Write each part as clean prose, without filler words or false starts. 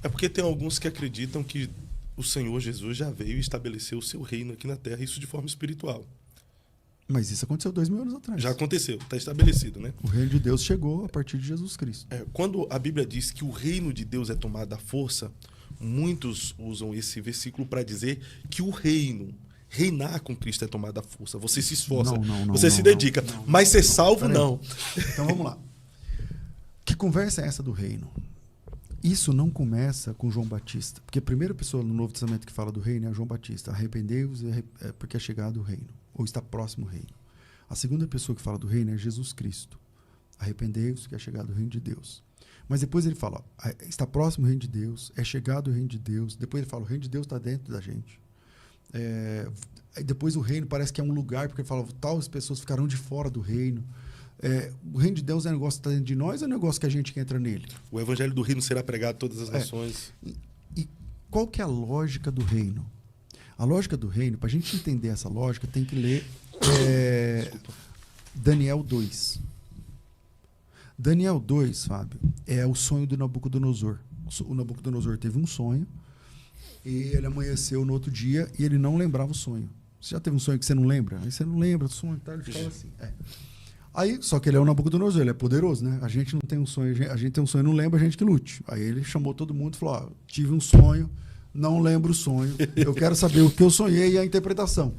É porque tem alguns que acreditam que o Senhor Jesus já veio e estabeleceu o seu reino aqui na Terra, isso de forma espiritual. Mas isso aconteceu 2000 anos atrás. Já aconteceu, está estabelecido, né? O reino de Deus chegou a partir de Jesus Cristo. Quando a Bíblia diz que o reino de Deus é tomado à força, muitos usam esse versículo para dizer que o reino, reinar com Cristo é tomado à força. Você se esforça, você se dedica, mas ser salvo, não. Então vamos lá. Que conversa é essa do reino? Isso não começa com João Batista, porque a primeira pessoa no Novo Testamento que fala do reino é João Batista. Arrependei-vos porque é chegado o reino, ou está próximo o reino. A segunda pessoa que fala do reino é Jesus Cristo. Arrependei-vos que é chegado o reino de Deus. Mas depois ele fala, ó, está próximo o reino de Deus, é chegado o reino de Deus. Depois ele fala, o reino de Deus está dentro da gente. Depois o reino parece que é um lugar, porque ele fala, tais pessoas ficarão de fora do reino. O reino de Deus é um negócio que está dentro de nós ou é um negócio que a gente que entra nele? O evangelho do reino será pregado a todas as nações. E qual que é a lógica do reino? A lógica do reino, para a gente entender essa lógica, tem que ler Daniel 2. Daniel 2, Fábio, é o sonho do Nabucodonosor. O Nabucodonosor teve um sonho e ele amanheceu no outro dia e ele não lembrava o sonho. Você já teve um sonho que você não lembra? Aí você não lembra do sonho, tá? Ele ficava assim. Aí, só que ele é o Nabucodonosor, ele é poderoso, né? A gente não tem um sonho, a gente tem um sonho e não lembra, a gente que lute. Aí ele chamou todo mundo e falou, ó, tive um sonho, não lembro o sonho, eu quero saber o que eu sonhei e a interpretação.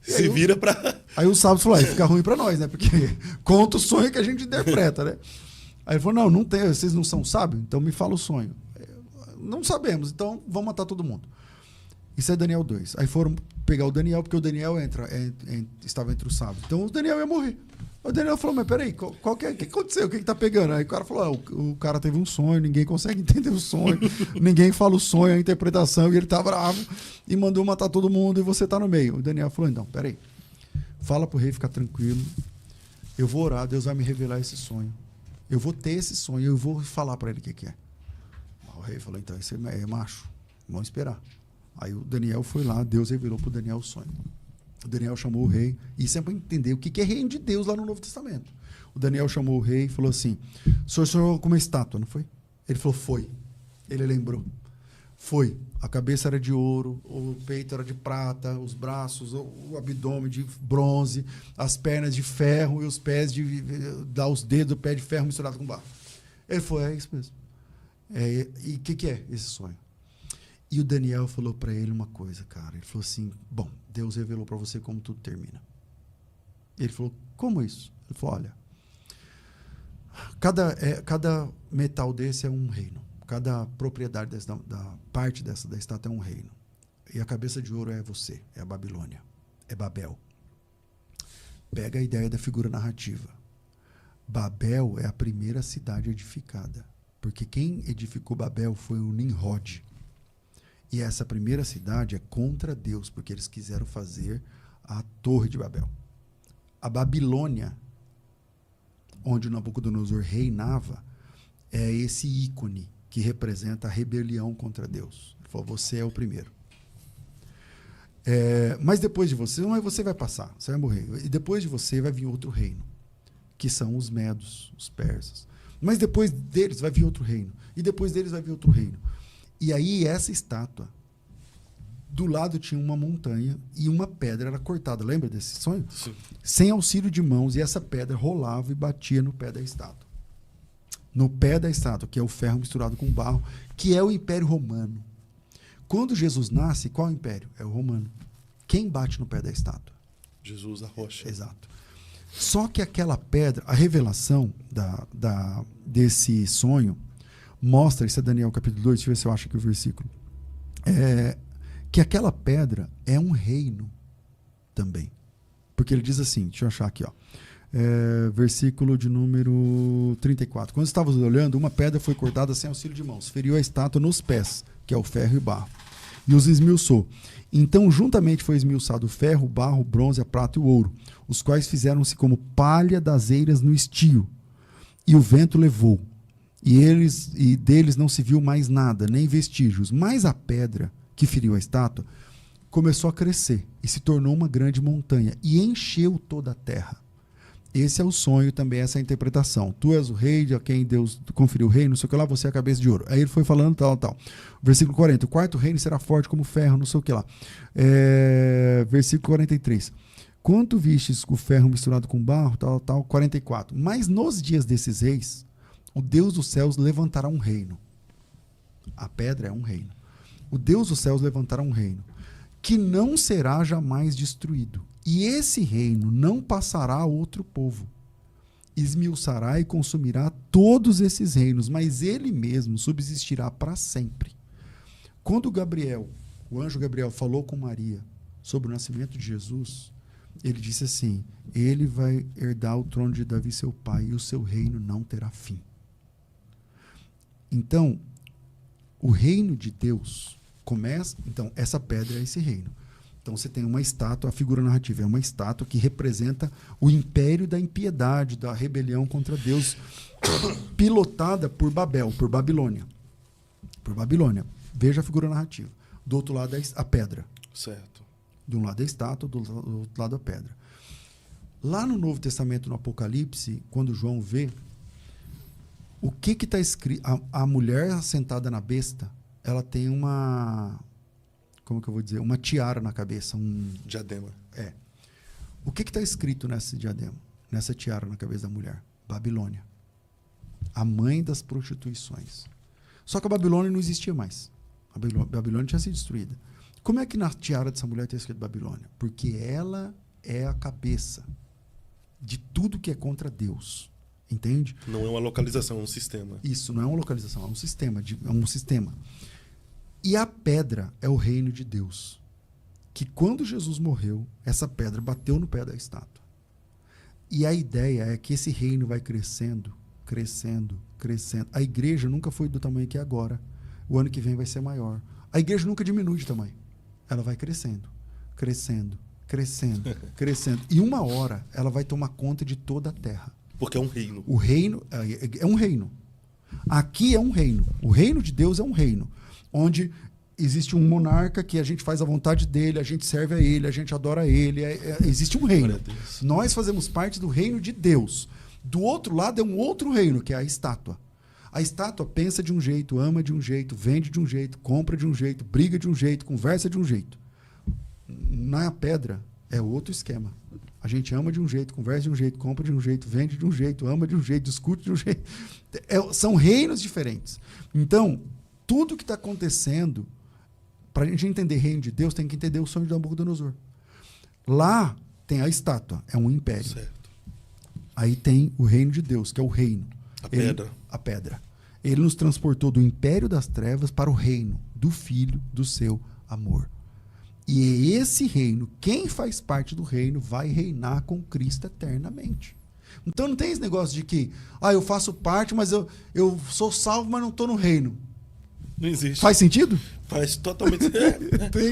E se vira pra... Aí o sábio falou, fica ruim pra nós, né? Porque conta o sonho que a gente interpreta, né? Aí ele falou, não tem, vocês não são sábios? Então me fala o sonho. Não sabemos, então vamos matar todo mundo. Isso é Daniel 2. Aí foram pegar o Daniel, porque o Daniel estava entre os sábios. Então o Daniel ia morrer. O Daniel falou, mas peraí, o que aconteceu? O que tá pegando? Aí o cara falou, o cara teve um sonho, ninguém consegue entender o sonho, ninguém fala o sonho, a interpretação, e ele tá bravo e mandou matar todo mundo e você tá no meio. O Daniel falou, então, peraí, fala pro rei ficar tranquilo, eu vou orar, Deus vai me revelar esse sonho. Eu vou ter esse sonho, eu vou falar para ele o que é. O rei falou, então, esse é macho, vamos esperar. Aí o Daniel foi lá, Deus revelou pro Daniel o sonho. O Daniel chamou o rei, e isso é para entender o que é reino de Deus lá no Novo Testamento. O Daniel chamou o rei e falou assim, o senhor sonhou com uma estátua, não foi? Ele falou, foi. Ele lembrou. Foi. A cabeça era de ouro, o peito era de prata, os braços, o abdômen de bronze, as pernas de ferro e os pés os dedos do pé de ferro misturado com barro. Ele falou, é isso mesmo. E o que é esse sonho? E o Daniel falou para ele uma coisa, cara. Ele falou assim, bom, Deus revelou para você como tudo termina. Ele falou, como isso? Ele falou, olha, cada metal desse é um reino. Cada propriedade da parte dessa da estátua é um reino. E a cabeça de ouro é você, é a Babilônia, é Babel. Pega a ideia da figura narrativa. Babel é a primeira cidade edificada. Porque quem edificou Babel foi o Nimrod. E essa primeira cidade é contra Deus, porque eles quiseram fazer a Torre de Babel. A Babilônia, onde o Nabucodonosor reinava, é esse ícone que representa a rebelião contra Deus. Ele falou, você é o primeiro. Mas depois de você, você vai passar, você vai morrer. E depois de você vai vir outro reino, que são os medos, os persas. Mas depois deles vai vir outro reino. E depois deles vai vir outro reino. E aí essa estátua, do lado tinha uma montanha e uma pedra era cortada. Lembra desse sonho? Sim. Sem auxílio de mãos, e essa pedra rolava e batia no pé da estátua. No pé da estátua, que é o ferro misturado com barro, que é o Império Romano. Quando Jesus nasce, qual é o império? É o romano. Quem bate no pé da estátua? Jesus, a rocha. Exato. Só que aquela pedra, a revelação desse sonho, mostra, isso é Daniel capítulo 2, deixa eu ver se eu acho aqui o versículo, que aquela pedra é um reino também. Porque ele diz assim, deixa eu achar aqui, ó, versículo de número 34. Quando estávamos olhando, uma pedra foi cortada sem auxílio de mãos, feriu a estátua nos pés, que é o ferro e barro, e os esmiuçou. Então, juntamente foi esmiuçado o ferro, o barro, o bronze, a prata e o ouro, os quais fizeram-se como palha das eiras no estio, e o vento levou. E deles não se viu mais nada, nem vestígios. Mas a pedra que feriu a estátua começou a crescer e se tornou uma grande montanha e encheu toda a terra. Esse é o sonho também, essa é a interpretação. Tu és o rei a quem Deus conferiu o reino, não sei o que lá, você é a cabeça de ouro. Aí ele foi falando tal. Versículo 40, o quarto reino será forte como ferro, não sei o que lá. Versículo 43. Quanto vistes o ferro misturado com barro, tal. 44. Mas nos dias desses reis, o Deus dos céus levantará um reino. A pedra é um reino. O Deus dos céus levantará um reino que não será jamais destruído. E esse reino não passará a outro povo. Esmiuçará e consumirá todos esses reinos, mas ele mesmo subsistirá para sempre. Quando o anjo Gabriel falou com Maria sobre o nascimento de Jesus, ele disse assim: ele vai herdar o trono de Davi, seu pai, e o seu reino não terá fim. Então, o reino de Deus começa... Então, essa pedra é esse reino. Então, você tem uma estátua, a figura narrativa é uma estátua que representa o império da impiedade, da rebelião contra Deus, pilotada por Babilônia. Por Babilônia. Veja a figura narrativa. Do outro lado é a pedra. Certo. De um lado é a estátua, do outro lado a pedra. Lá no Novo Testamento, no Apocalipse, quando João vê, o que está escrito? A mulher sentada na besta, ela tem uma... Como que eu vou dizer? Uma tiara na cabeça. Diadema. O que está escrito nesse diadema? Nessa tiara na cabeça da mulher? Babilônia. A mãe das prostituições. Só que a Babilônia não existia mais. A Babilônia tinha sido destruída. Como é que na tiara dessa mulher está escrito Babilônia? Porque ela é a cabeça de tudo que é contra Deus. Entende? Não é uma localização, é um sistema. Isso, não é uma localização, é um sistema. É um sistema. E a pedra é o reino de Deus. Que quando Jesus morreu, essa pedra bateu no pé da estátua. E a ideia é que esse reino vai crescendo, crescendo, crescendo. A igreja nunca foi do tamanho que é agora. O ano que vem vai ser maior. A igreja nunca diminui de tamanho. Ela vai crescendo, crescendo, crescendo, crescendo. E uma hora ela vai tomar conta de toda a terra. Porque é um reino. O reino é um reino. Aqui é um reino. O reino de Deus é um reino. Onde existe um monarca que a gente faz a vontade dele, a gente serve a ele, a gente adora a ele. Existe um reino. Nós fazemos parte do reino de Deus. Do outro lado é um outro reino, que é a estátua. A estátua pensa de um jeito, ama de um jeito, vende de um jeito, compra de um jeito, briga de um jeito, conversa de um jeito. Na pedra é outro esquema. A gente ama de um jeito, conversa de um jeito, compra de um jeito, vende de um jeito, ama de um jeito, discute de um jeito. São reinos diferentes. Então, tudo que está acontecendo, para a gente entender reino de Deus, tem que entender o sonho de Nabucodonosor. Lá tem a estátua, é um império. Certo. Aí tem o reino de Deus, que é o reino. A pedra. Ele nos transportou do império das trevas para o reino do Filho do seu amor. E esse reino, quem faz parte do reino, vai reinar com Cristo eternamente. Então não tem esse negócio de que eu faço parte, mas eu sou salvo, mas não estou no reino. Não existe. Faz sentido? Faz totalmente.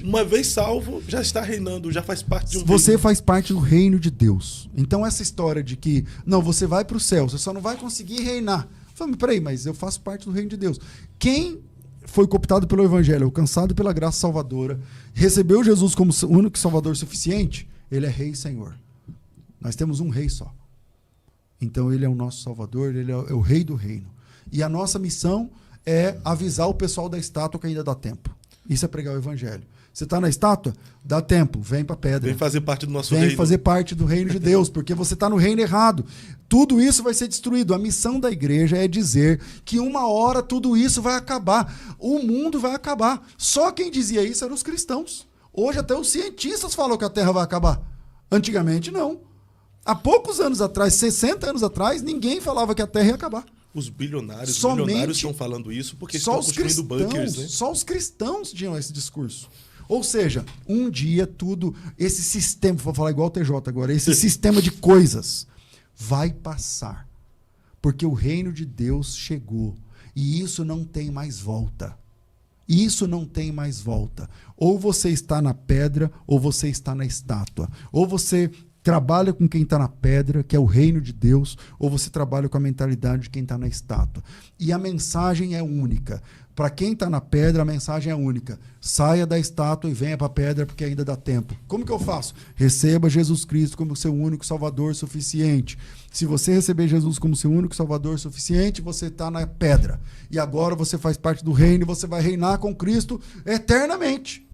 Uma vez salvo, já está reinando, já faz parte de um Você reino. faz parte do reino de Deus. Então essa história de que, não, você vai para o céu, você só não vai conseguir reinar. Falei, peraí, mas eu faço parte do reino de Deus. Quem foi cooptado pelo evangelho, alcançado pela graça salvadora, recebeu Jesus como o único salvador suficiente, ele é rei e senhor. Nós temos um rei só. Então ele é o nosso salvador, ele é o rei do reino. E a nossa missão é avisar o pessoal da estátua que ainda dá tempo. Isso é pregar o evangelho. Você está na estátua? Dá tempo, vem para a pedra. Vem fazer parte do nosso reino. Vem fazer parte do reino de Deus, porque você está no reino errado. Tudo isso vai ser destruído. A missão da igreja é dizer que uma hora tudo isso vai acabar. O mundo vai acabar. Só quem dizia isso eram os cristãos. Hoje até os cientistas falam que a Terra vai acabar. Antigamente não. Há poucos anos atrás, 60 anos atrás, ninguém falava que a Terra ia acabar. Os bilionários estão falando isso porque estão construindo bunkers. Né? Só os cristãos tinham esse discurso. Ou seja, um dia tudo, esse sistema, vou falar igual o TJ agora, esse sistema de coisas vai passar. Porque o reino de Deus chegou. E isso não tem mais volta. Isso não tem mais volta. Ou você está na pedra, ou você está na estátua. Ou você trabalha com quem está na pedra, que é o reino de Deus, ou você trabalha com a mentalidade de quem está na estátua. E a mensagem é única. Para quem está na pedra, a mensagem é única. Saia da estátua e venha para a pedra, porque ainda dá tempo. Como que eu faço? Receba Jesus Cristo como seu único Salvador suficiente. Se você receber Jesus como seu único Salvador suficiente, você está na pedra. E agora você faz parte do reino e você vai reinar com Cristo eternamente.